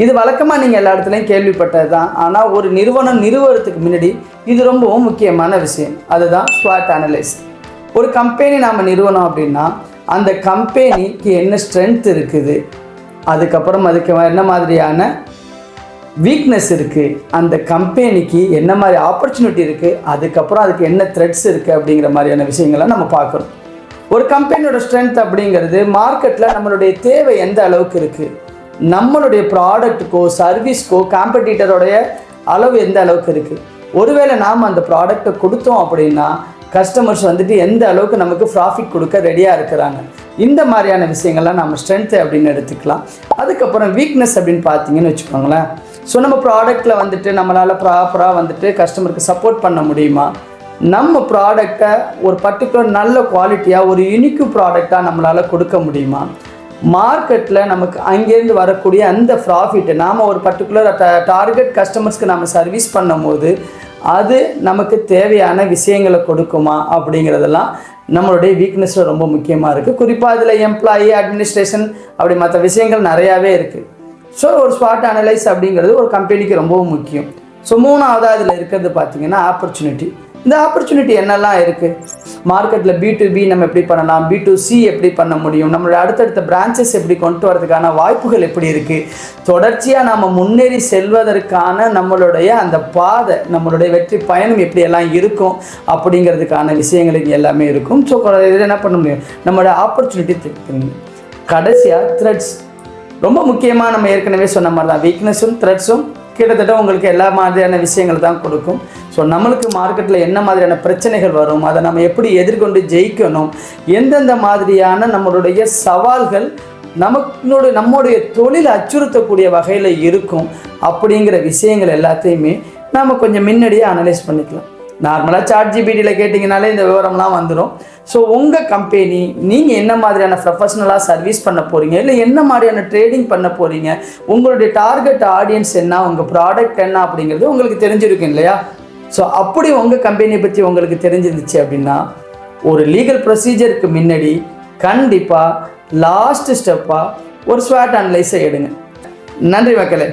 இது வழக்கமாக நீங்கள் எல்லா இடத்துலையும் கேள்விப்பட்டது தான். ஆனால் ஒரு நிறுவனம் நிறுவனத்துக்கு முன்னாடி இது ரொம்பவும் முக்கியமான விஷயம். அதுதான் ஸ்வாட் அனலைஸ். ஒரு கம்பெனி நாம் நிறுவனம் அப்படின்னா அந்த கம்பெனிக்கு என்ன ஸ்ட்ரென்த் இருக்குது, அதுக்கப்புறம் அதுக்கு என்ன மாதிரியான வீக்னஸ் இருக்குது, அந்த கம்பெனிக்கு என்ன மாதிரி ஆப்பர்ச்சுனிட்டி இருக்குது, அதுக்கப்புறம் அதுக்கு என்ன த்ரெட்ஸ் இருக்குது அப்படிங்கிற மாதிரியான விஷயங்களை நம்ம பார்க்குறோம். ஒரு கம்பெனியோட ஸ்ட்ரென்த் அப்படிங்கிறது மார்க்கெட்டில் நம்மளுடைய தேவை எந்த அளவுக்கு இருக்குது, நம்மளுடைய ப்ராடக்ட்டுக்கோ சர்வீஸ்க்கோ காம்படிட்டரோடைய அளவு எந்த அளவுக்கு இருக்குது, ஒருவேளை நாம் அந்த ப்ராடக்டை கொடுத்தோம் அப்படின்னா கஸ்டமர்ஸ் வந்துட்டு எந்த அளவுக்கு நமக்கு ப்ராஃபிட் கொடுக்க ரெடியாக இருக்கிறாங்க, இந்த மாதிரியான விஷயங்கள்லாம் நம்ம ஸ்ட்ரென்த்து அப்படின்னு எடுத்துக்கலாம். அதுக்கப்புறம் வீக்னஸ் அப்படின்னு பார்த்தீங்கன்னு வச்சுக்கோங்களேன். ஸோ நம்ம ப்ராடக்டில் வந்துட்டு நம்மளால் ப்ராப்பராக வந்துட்டு கஸ்டமருக்கு சப்போர்ட் பண்ண முடியுமா, நம்ம ப்ராடக்டை ஒரு பர்டிகுலர் நல்ல குவாலிட்டியாக ஒரு யூனிக் ப்ராடக்டாக நம்மளால் கொடுக்க முடியுமா, மார்க்கெட்டில் நமக்கு அங்கேருந்து வரக்கூடிய அந்த ப்ராஃபிட்டை நாம் ஒரு பர்டிகுலர் டார்கெட் கஸ்டமர்ஸ்க்கு நம்ம சர்வீஸ் பண்ணும் போது அது நமக்கு தேவையான விஷயங்களை கொடுக்குமா அப்படிங்கிறதெல்லாம் நம்மளுடைய வீக்னஸில் ரொம்ப முக்கியமாக இருக்குது. குறிப்பாக அதில் எம்ப்ளாயி அட்மினிஸ்ட்ரேஷன் அப்படி மற்ற விஷயங்கள் நிறையாவே இருக்குது. ஸோ ஒரு ஸ்வாட் அனலைஸ் அப்படிங்கிறது ஒரு கம்பெனிக்கு ரொம்பவும் முக்கியம். ஸோ மூணாவதாக அதில் இருக்கிறது பார்த்திங்கன்னா ஆப்பர்ச்சுனிட்டி. இந்த ஆப்பர்ச்சுனிட்டி என்னெல்லாம் இருக்குது, மார்க்கெட்டில் B2B நம்ம எப்படி பண்ணலாம், B2C எப்படி பண்ண முடியும், நம்மளுடைய அடுத்தடுத்த பிரான்ச்சஸ் எப்படி கொண்டு வரதுக்கான வாய்ப்புகள் எப்படி இருக்குது, தொடர்ச்சியாக நம்ம முன்னேறி செல்வதற்கான நம்மளுடைய அந்த பாதை, நம்மளுடைய வெற்றி பயணம் எப்படியெல்லாம் இருக்கும் அப்படிங்கிறதுக்கான விஷயங்கள் எல்லாமே இருக்கும். ஸோ இதில் என்ன பண்ண முடியும், நம்மளோட ஆப்பர்ச்சுனிட்டி தெரியும். கடைசியாக த்ரெட்ஸ் ரொம்ப முக்கியமாக. நம்ம ஏற்கனவே சொன்ன மாதிரி தான் வீக்னஸும் த்ரெட்ஸும் கிட்டத்தட்ட உங்களுக்கு எல்லா மாதிரியான விஷயங்கள் தான் கொடுக்கும். ஸோ நம்மளுக்கு மார்க்கெட்டில் என்ன மாதிரியான பிரச்சனைகள் வரும், அதை நம்ம எப்படி எதிர்கொண்டு ஜெயிக்கணும், எந்தெந்த மாதிரியான நம்மளுடைய சவால்கள் நம்முடைய தொழில் அச்சுறுத்தக்கூடிய வகையில் இருக்கும் அப்படிங்கிற விஷயங்கள் எல்லாத்தையுமே நாம் கொஞ்சம் முன்னாடியே அனலைஸ் பண்ணிக்கலாம். நார்மலாக ChatGPTயில் கேட்டிங்கனாலே இந்த விவரம்லாம் வந்துடும். ஸோ உங்கள் கம்பெனி நீங்கள் என்ன மாதிரியான ப்ரொஃபஷ்னலாக சர்வீஸ் பண்ண போகிறீங்க, இல்லை என்ன மாதிரியான ட்ரேடிங் பண்ண போகிறீங்க, உங்களுடைய டார்கெட் ஆடியன்ஸ் என்ன, உங்கள் ப்ராடக்ட் என்ன அப்படிங்கிறது உங்களுக்கு தெரிஞ்சிருக்கும் இல்லையா. ஸோ அப்படி உங்கள் கம்பெனியை பற்றி உங்களுக்கு தெரிஞ்சிருந்துச்சு அப்படின்னா ஒரு லீகல் ப்ரொசீஜருக்கு முன்னாடி கண்டிப்பாக லாஸ்ட் ஸ்டெப்பாக ஒரு ஸ்வாட் அனலைஸை எடுங்க. நன்றி மக்களே.